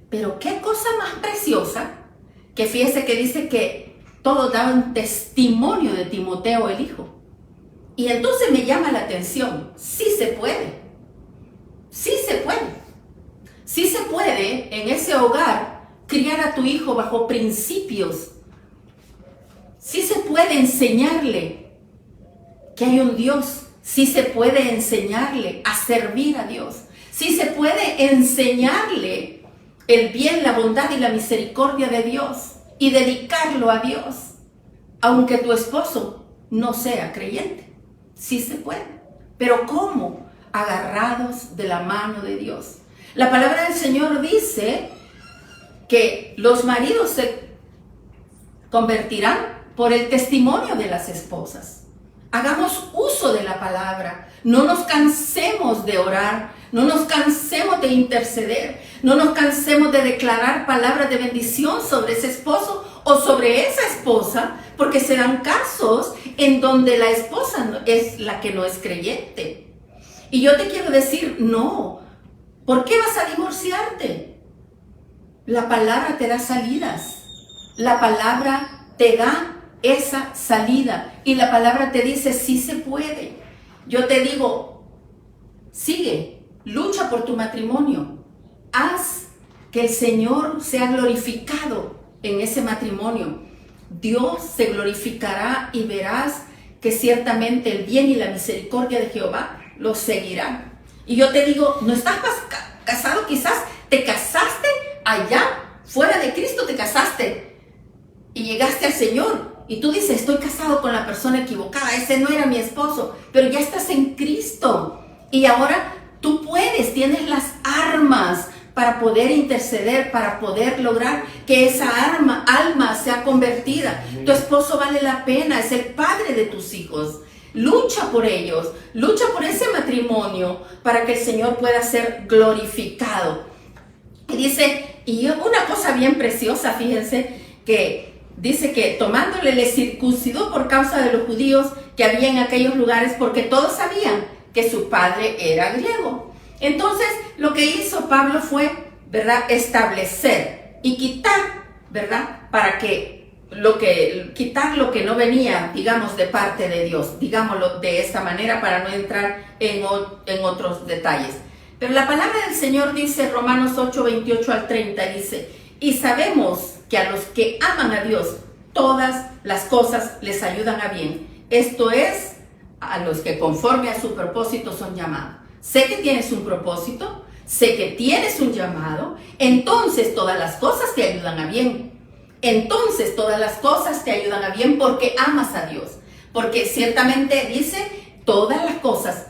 pero qué cosa más preciosa, que fíjese que dice que todos daban testimonio de Timoteo el hijo. Y entonces me llama la atención, sí se puede, sí se puede. Sí se puede en ese hogar criar a tu hijo bajo principios. Sí se puede enseñarle que hay un Dios. Sí se puede enseñarle a servir a Dios. Sí se puede enseñarle el bien, la bondad y la misericordia de Dios y dedicarlo a Dios, aunque tu esposo no sea creyente. Sí se puede. Pero ¿cómo? Agarrados de la mano de Dios. La palabra del Señor dice que los maridos se convertirán por el testimonio de las esposas. Hagamos uso de la palabra. No nos cansemos de orar. No nos cansemos de interceder. No nos cansemos de declarar palabras de bendición sobre ese esposo o sobre esa esposa, porque se dan casos en donde la esposa es la que no es creyente. Y yo te quiero decir, no. ¿Por qué vas a divorciarte? La palabra te da salidas. La palabra te da esa salida. Y la palabra te dice, sí se puede. Yo te digo, sigue, lucha por tu matrimonio. Haz que el Señor sea glorificado en ese matrimonio. Dios se glorificará y verás que ciertamente el bien y la misericordia de Jehová los seguirá. Y yo te digo, no estás casado, quizás te casaste allá, fuera de Cristo te casaste y llegaste al Señor. Y tú dices, estoy casado con la persona equivocada, ese no era mi esposo, pero ya estás en Cristo. Y ahora tú puedes, tienes las armas para poder interceder, para poder lograr que esa alma sea convertida. Tu esposo vale la pena, es el padre de tus hijos. Lucha por ellos, lucha por ese matrimonio para que el Señor pueda ser glorificado. Y dice, y una cosa bien preciosa, fíjense, que dice que tomándole le circuncidó por causa de los judíos que había en aquellos lugares, porque todos sabían que su padre era griego. Entonces, lo que hizo Pablo fue, ¿verdad?, establecer y quitar, ¿verdad?, para que quitar lo que no venía, digamos, de parte de Dios, digámoslo de esta manera para no entrar en otros detalles. Pero la palabra del Señor dice, Romanos 8, 28 al 30, dice, y sabemos que a los que aman a Dios, todas las cosas les ayudan a bien. Esto es, a los que conforme a su propósito son llamados. Sé que tienes un propósito, sé que tienes un llamado, entonces todas las cosas te ayudan a bien. Entonces todas las cosas te ayudan a bien porque amas a Dios. Porque ciertamente dice todas las cosas,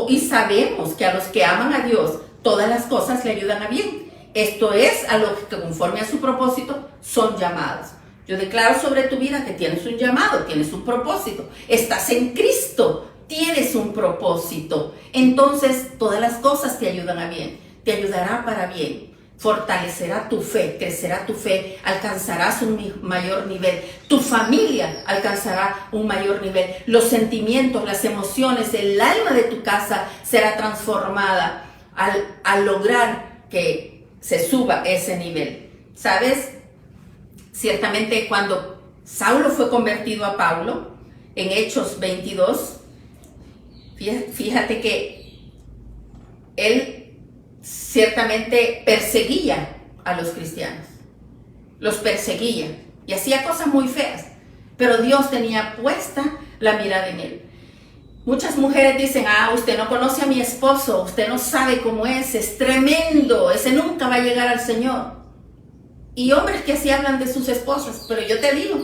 y sabemos que a los que aman a Dios, todas las cosas le ayudan a bien. Esto es a los que conforme a su propósito son llamados. Yo declaro sobre tu vida que tienes un llamado, tienes un propósito. Estás en Cristo, tienes un propósito. Entonces todas las cosas te ayudan a bien, te ayudará para bien. Fortalecerá tu fe, crecerá tu fe, alcanzarás un mayor nivel, tu familia alcanzará un mayor nivel, los sentimientos, las emociones, el alma de tu casa será transformada al lograr que se suba ese nivel. ¿Sabes? Ciertamente cuando Saulo fue convertido a Pablo, en Hechos 22, fíjate que él ciertamente perseguía a los cristianos, los perseguía y hacía cosas muy feas, pero Dios tenía puesta la mirada en él. Muchas mujeres dicen, usted no conoce a mi esposo, usted no sabe cómo es tremendo, ese nunca va a llegar al Señor. Y hombres que así hablan de sus esposas, pero yo te digo,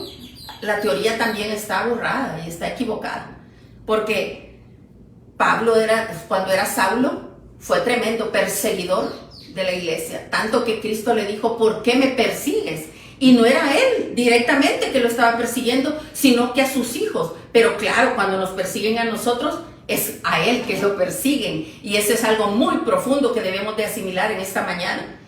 la teoría también está borrada y está equivocada, porque Pablo cuando era Saulo, fue tremendo perseguidor de la iglesia, tanto que Cristo le dijo, ¿por qué me persigues? Y no era él directamente que lo estaba persiguiendo, sino que a sus hijos. Pero claro, cuando nos persiguen a nosotros, es a él que lo persiguen. Y eso es algo muy profundo que debemos de asimilar en esta mañana.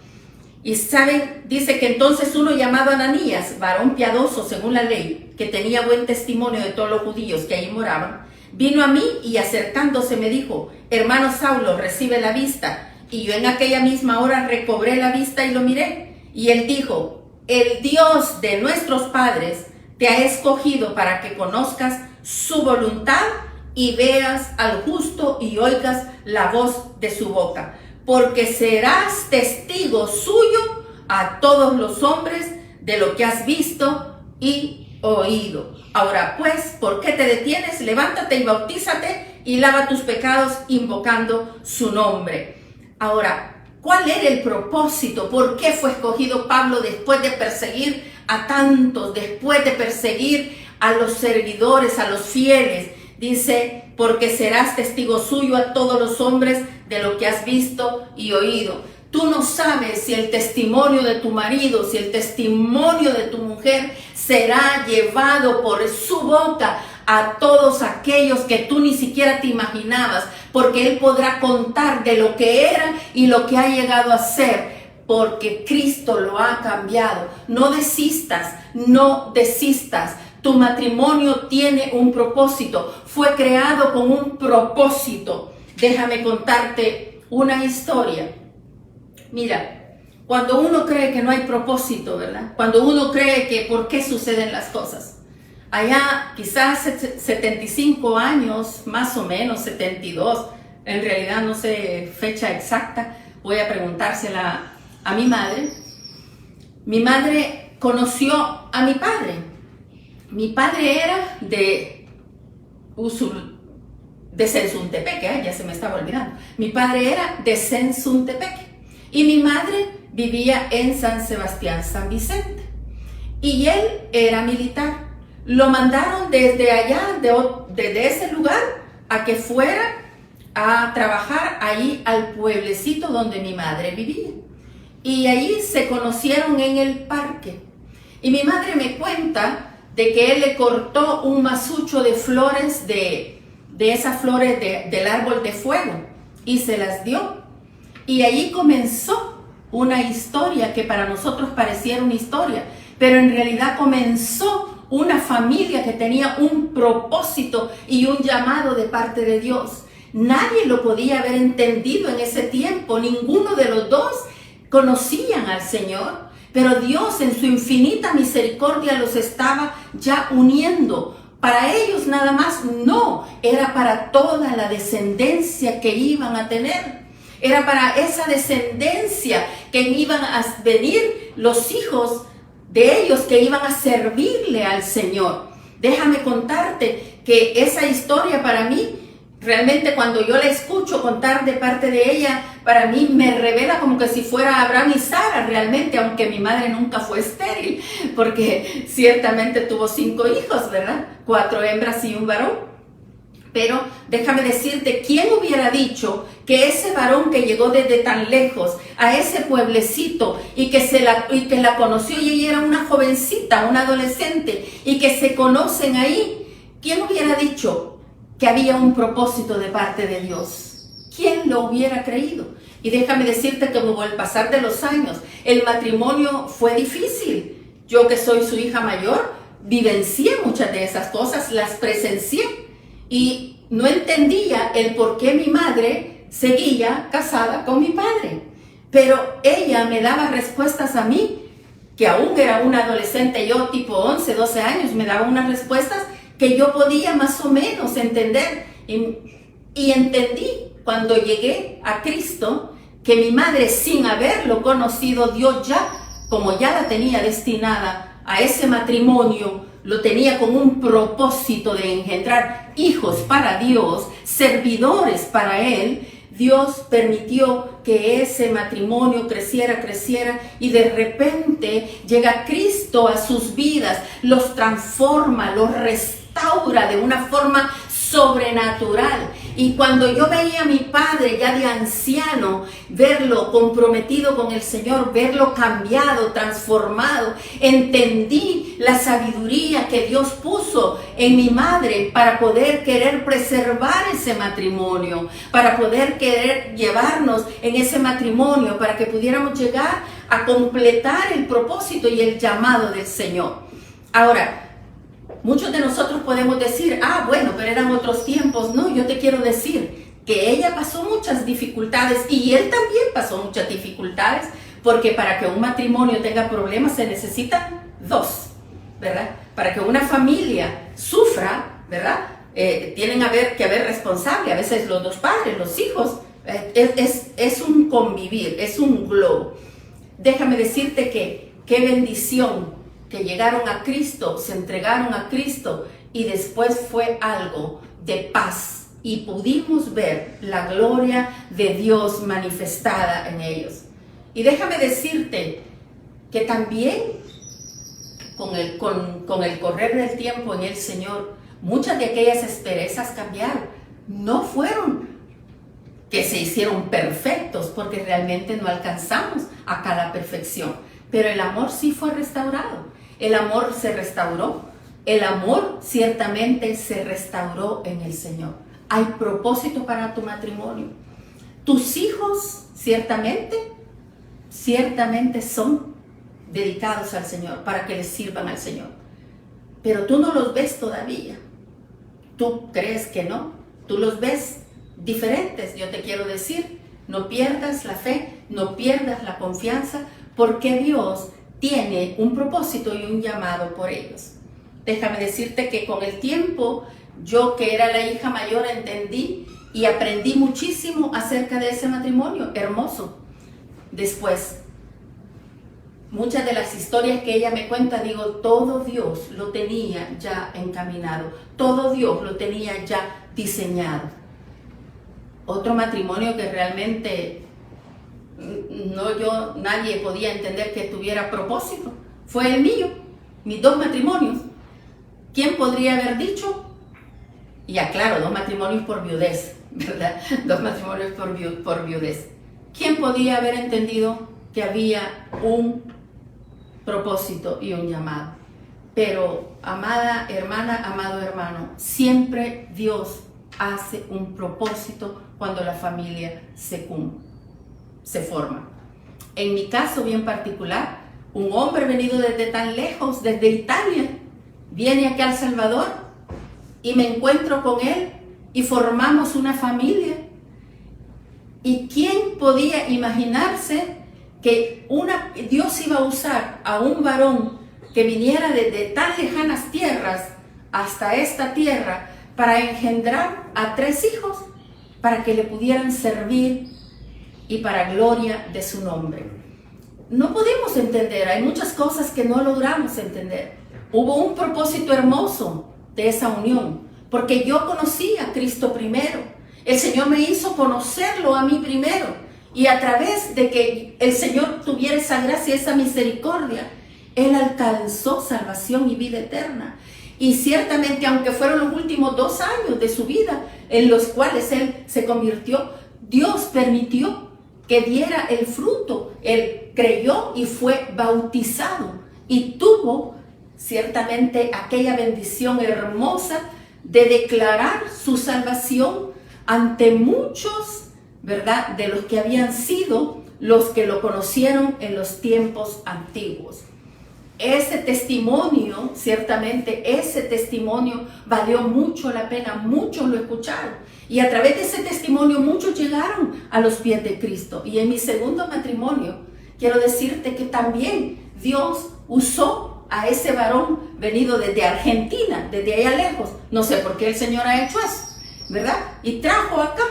Y saben, dice que entonces uno llamado Ananías, varón piadoso según la ley, que tenía buen testimonio de todos los judíos que allí moraban, vino a mí y acercándose me dijo: hermano Saulo, recibe la vista. Y yo en aquella misma hora recobré la vista y lo miré. Y él dijo: el Dios de nuestros padres te ha escogido para que conozcas su voluntad y veas al justo y oigas la voz de su boca, porque serás testigo suyo a todos los hombres de lo que has visto y oído. Ahora pues, ¿por qué te detienes? Levántate y bautízate y lava tus pecados invocando su nombre. Ahora, ¿cuál era el propósito? ¿Por qué fue escogido Pablo después de perseguir a tantos, después de perseguir a los servidores, a los fieles? Dice: porque serás testigo suyo a todos los hombres de lo que has visto y oído. Tú no sabes si el testimonio de tu marido, si el testimonio de tu mujer será llevado por su boca a todos aquellos que tú ni siquiera te imaginabas, porque él podrá contar de lo que era y lo que ha llegado a ser, porque Cristo lo ha cambiado. No desistas, no desistas. Tu matrimonio tiene un propósito, fue creado con un propósito. Déjame contarte una historia. Mira, cuando uno cree que no hay propósito, ¿verdad? Cuando uno cree que por qué suceden las cosas. Allá quizás 75 años, más o menos 72, en realidad no sé fecha exacta, voy a preguntársela a mi madre. Mi madre conoció a mi padre. Mi padre era de Sensuntepeque, ya se me estaba olvidando. Mi padre era de Sensuntepeque y mi madre vivía en San Sebastián, San Vicente. Y él era militar. Lo mandaron desde allá, desde ese lugar, a que fuera a trabajar ahí al pueblecito donde mi madre vivía. Y allí se conocieron en el parque. Y mi madre me cuenta de que él le cortó un masucho de flores, de esas flores del árbol de fuego, y se las dio. Y allí comenzó una historia que para nosotros pareciera una historia, pero en realidad comenzó una familia que tenía un propósito y un llamado de parte de Dios. Nadie lo podía haber entendido en ese tiempo, ninguno de los dos conocían al Señor. Pero Dios en su infinita misericordia los estaba ya uniendo. Para ellos nada más no, era para toda la descendencia que iban a tener. Era para esa descendencia que iban a venir los hijos de ellos, que iban a servirle al Señor. Déjame contarte que esa historia para mí, realmente cuando yo la escucho contar de parte de ella, para mí me revela como que si fuera Abraham y Sara realmente, aunque mi madre nunca fue estéril, porque ciertamente tuvo 5 hijos, ¿verdad? 4 hembras y un varón. Pero déjame decirte, ¿quién hubiera dicho que ese varón que llegó desde tan lejos a ese pueblecito y que la conoció y ella era una jovencita, una adolescente, y que se conocen ahí? ¿Quién hubiera dicho que había un propósito de parte de Dios? ¿Quién lo hubiera creído? Y déjame decirte que con el pasar de los años, el matrimonio fue difícil. Yo, que soy su hija mayor, vivencié muchas de esas cosas, las presencié y no entendía el por qué mi madre seguía casada con mi padre. Pero ella me daba respuestas a mí, que aún era una adolescente, yo tipo 11, 12 años, me daba unas respuestas que yo podía más o menos entender. Y entendí cuando llegué a Cristo que mi madre, sin haberlo conocido, Dios ya, como ya la tenía destinada a ese matrimonio, lo tenía con un propósito de engendrar hijos para Dios, servidores para Él. Dios permitió que ese matrimonio creciera y de repente llega Cristo a sus vidas, los transforma, los restaura de una forma sobrenatural. Y cuando yo veía a mi padre ya de anciano, verlo comprometido con el Señor, verlo cambiado, transformado, entendí la sabiduría que Dios puso en mi madre para poder querer preservar ese matrimonio, para poder querer llevarnos en ese matrimonio, para que pudiéramos llegar a completar el propósito y el llamado del Señor. Ahora, muchos de nosotros podemos decir, bueno, pero eran otros tiempos. No, yo te quiero decir que ella pasó muchas dificultades y él también pasó muchas dificultades, porque para que un matrimonio tenga problemas se necesitan dos, ¿verdad? Para que una familia sufra, ¿verdad? Tienen que haber responsable, a veces los dos padres, los hijos, es un convivir, es un globo. Déjame decirte que qué bendición que llegaron a Cristo, se entregaron a Cristo y después fue algo de paz y pudimos ver la gloria de Dios manifestada en ellos. Y déjame decirte que también con el correr del tiempo en el Señor, muchas de aquellas asperezas cambiaron. No fueron que se hicieron perfectos, porque realmente no alcanzamos acá la perfección, pero el amor sí fue restaurado. El amor se restauró, el amor ciertamente se restauró en el Señor. Hay propósito para tu matrimonio. Tus hijos ciertamente son dedicados al Señor, para que les sirvan al Señor. Pero tú no los ves todavía. Tú crees que no, tú los ves diferentes. Yo te quiero decir, no pierdas la fe, no pierdas la confianza, porque Dios tiene un propósito y un llamado por ellos. Déjame decirte que con el tiempo, yo que era la hija mayor entendí y aprendí muchísimo acerca de ese matrimonio hermoso. Después, muchas de las historias que ella me cuenta, digo, todo Dios lo tenía ya encaminado, todo Dios lo tenía ya diseñado. Otro matrimonio que realmente nadie podía entender que tuviera propósito, fue el mío, mis dos matrimonios. ¿Quién podría haber dicho? Y aclaro, 2 matrimonios por viudez, ¿verdad? 2 matrimonios por viudez. ¿Quién podía haber entendido que había un propósito y un llamado? Pero, amada hermana, amado hermano, siempre Dios hace un propósito cuando la familia se forma. En mi caso bien particular, un hombre venido desde tan lejos, desde Italia, viene aquí a El Salvador y me encuentro con él y formamos una familia. ¿Y quién podía imaginarse que Dios iba a usar a un varón que viniera desde tan lejanas tierras hasta esta tierra para engendrar a 3 hijos, para que le pudieran servir y para gloria de su nombre? No podemos entender, hay muchas cosas que no logramos entender. Hubo un propósito hermoso de esa unión, porque yo conocí a Cristo primero. El Señor me hizo conocerlo a mí primero, y a través de que el Señor tuviera esa gracia, esa misericordia, Él alcanzó salvación y vida eterna. Y ciertamente, aunque fueron los últimos 2 años de su vida en los cuales Él se convirtió, Dios permitió que diera el fruto. Él creyó y fue bautizado y tuvo ciertamente aquella bendición hermosa de declarar su salvación ante muchos, ¿verdad?, de los que habían sido los que lo conocieron en los tiempos antiguos. Ese testimonio, ciertamente, ese testimonio valió mucho la pena, muchos lo escucharon. Y a través de ese testimonio muchos llegaron a los pies de Cristo. Y en mi segundo matrimonio, quiero decirte que también Dios usó a ese varón venido desde Argentina, desde allá lejos. No sé por qué el Señor ha hecho eso, ¿verdad? Y trajo acá,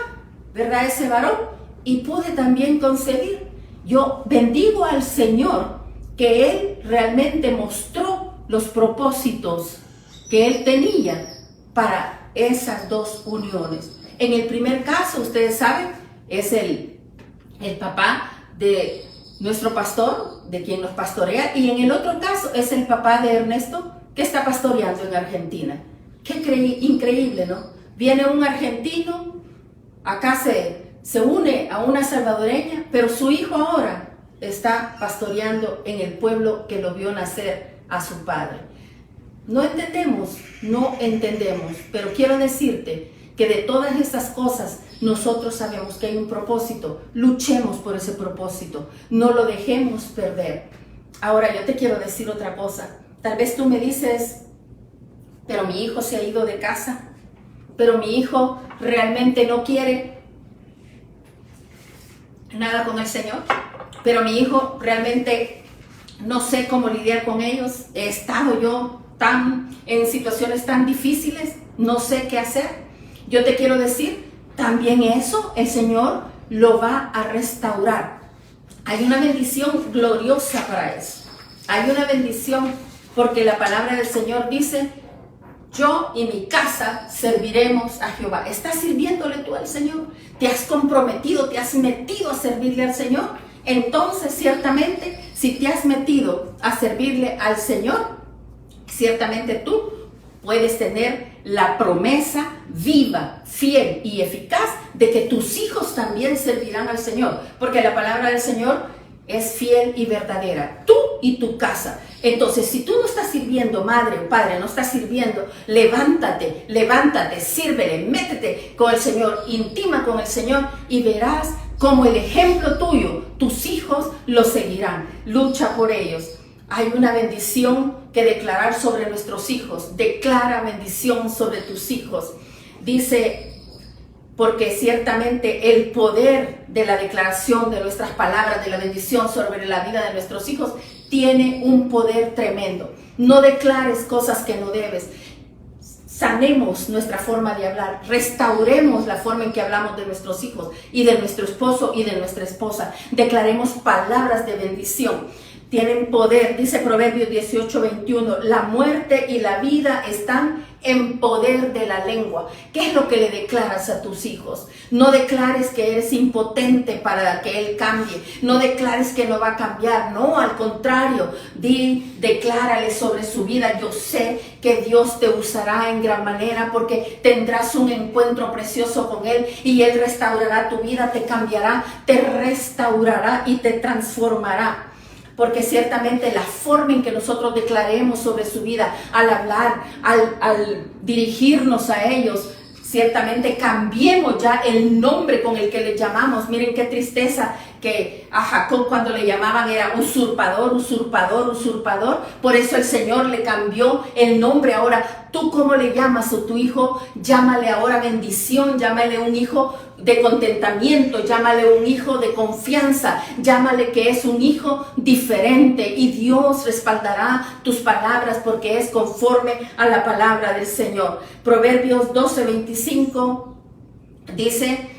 ¿verdad?, ese varón, y pude también concebir. Yo bendigo al Señor que Él realmente mostró los propósitos que Él tenía para esas 2 uniones. En el primer caso, ustedes saben, es el papá de nuestro pastor, de quien nos pastorea, y en el otro caso es el papá de Ernesto, que está pastoreando en Argentina. Qué increíble, ¿no? Viene un argentino acá se une a una salvadoreña, pero su hijo ahora está pastoreando en el pueblo que lo vio nacer a su padre. No entendemos, pero quiero decirte que de todas estas cosas nosotros sabemos que hay un propósito. Luchemos por ese propósito, no lo dejemos perder. Ahora yo te quiero decir otra cosa. Tal vez tú me dices, pero mi hijo se ha ido de casa, pero mi hijo realmente no quiere nada con el Señor, pero mi hijo realmente no sé cómo lidiar con ellos. He estado yo en situaciones tan difíciles, no sé qué hacer. Yo te quiero decir, también eso el Señor lo va a restaurar. Hay una bendición gloriosa para eso. Hay una bendición porque la palabra del Señor dice, yo y mi casa serviremos a Jehová. ¿Estás sirviéndole tú al Señor? ¿Te has comprometido, te has metido a servirle al Señor? Entonces, ciertamente, si te has metido a servirle al Señor, ciertamente tú puedes tener la promesa viva, fiel y eficaz de que tus hijos también servirán al Señor. Porque la palabra del Señor es fiel y verdadera. Tú y tu casa. Entonces, si tú no estás sirviendo, madre o padre, no estás sirviendo, levántate, sírvele, métete con el Señor, intima con el Señor y verás como el ejemplo tuyo, tus hijos lo seguirán. Lucha por ellos. Hay una bendición que declarar sobre nuestros hijos. Declara bendición sobre tus hijos. Dice, porque ciertamente el poder de la declaración de nuestras palabras, de la bendición sobre la vida de nuestros hijos, tiene un poder tremendo. No declares cosas que no debes. Sanemos nuestra forma de hablar, restauremos la forma en que hablamos de nuestros hijos y de nuestro esposo y de nuestra esposa. Declaremos palabras de bendición. Tienen poder, dice Proverbios 18:21, la muerte y la vida están en poder de la lengua. ¿Qué es lo que le declaras a tus hijos? No declares que eres impotente para que él cambie. No declares que no va a cambiar. No, al contrario, declárale sobre su vida. Yo sé que Dios te usará en gran manera porque tendrás un encuentro precioso con Él y Él restaurará tu vida, te cambiará, te restaurará y te transformará. Porque ciertamente la forma en que nosotros declaremos sobre su vida, al hablar, al dirigirnos a ellos, ciertamente cambiemos ya el nombre con el que le llamamos. Miren qué tristeza que a Jacob cuando le llamaban era usurpador. Por eso el Señor le cambió el nombre. Ahora, ¿tú cómo le llamas a tu hijo? Llámale ahora bendición, llámale un hijo de contentamiento, llámale un hijo de confianza, llámale que es un hijo diferente y Dios respaldará tus palabras porque es conforme a la palabra del Señor. Proverbios 12:25 dice,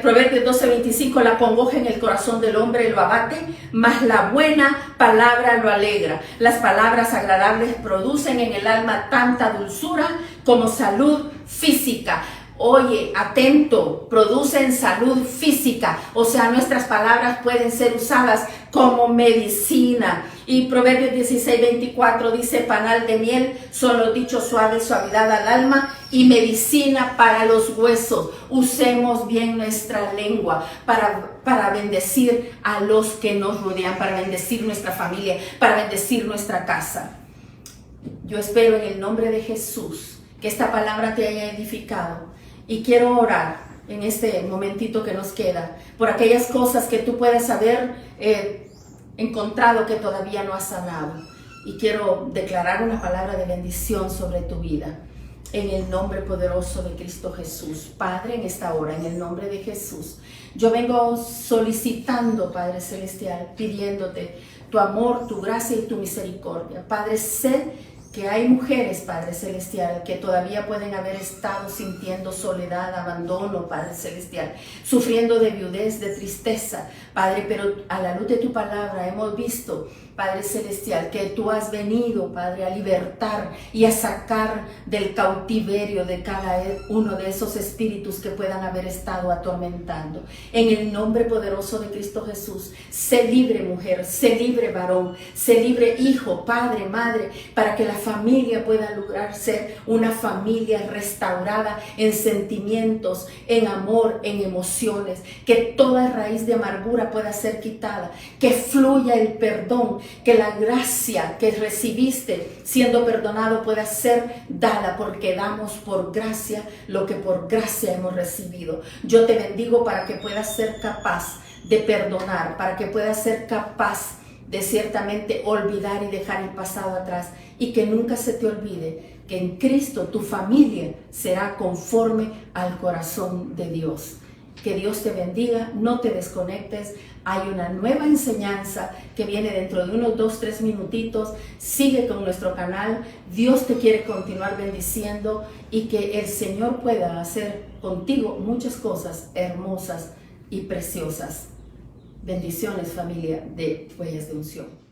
Proverbios 12:25, la congoja en el corazón del hombre lo abate, mas la buena palabra lo alegra. Las palabras agradables producen en el alma tanta dulzura como salud física. Oye, atento, producen salud física, o sea, nuestras palabras pueden ser usadas como medicina. Y Proverbios 16:24 dice, panal de miel son los dichos suaves, suavidad al alma y medicina para los huesos. Usemos bien nuestra lengua para bendecir a los que nos rodean, para bendecir nuestra familia, para bendecir nuestra casa. Yo espero en el nombre de Jesús que esta palabra te haya edificado. Y quiero orar en este momentito que nos queda por aquellas cosas que tú puedes haber encontrado que todavía no has sanado. Y quiero declarar una palabra de bendición sobre tu vida. En el nombre poderoso de Cristo Jesús. Padre, en esta hora, en el nombre de Jesús, yo vengo solicitando, Padre Celestial, pidiéndote tu amor, tu gracia y tu misericordia. Padre, sé que hay mujeres, Padre Celestial, que todavía pueden haber estado sintiendo soledad, abandono, Padre Celestial, sufriendo de viudez, de tristeza, Padre, pero a la luz de tu palabra hemos visto, Padre Celestial, que tú has venido, Padre, a libertar y a sacar del cautiverio de cada uno de esos espíritus que puedan haber estado atormentando. En el nombre poderoso de Cristo Jesús, sé libre mujer, sé libre varón, sé libre hijo, padre, madre, para que la familia pueda lograr ser una familia restaurada en sentimientos, en amor, en emociones, que toda raíz de amargura pueda ser quitada, que fluya el perdón, que la gracia que recibiste siendo perdonado pueda ser dada, porque damos por gracia lo que por gracia hemos recibido. Yo te bendigo para que puedas ser capaz de perdonar, para que puedas ser capaz de ciertamente olvidar y dejar el pasado atrás, y que nunca se te olvide que en Cristo tu familia será conforme al corazón de Dios. Que Dios te bendiga, no te desconectes. Hay una nueva enseñanza que viene dentro de unos 2-3 minutitos. Sigue con nuestro canal. Dios te quiere continuar bendiciendo y que el Señor pueda hacer contigo muchas cosas hermosas y preciosas. Bendiciones, familia de Huellas de Unción.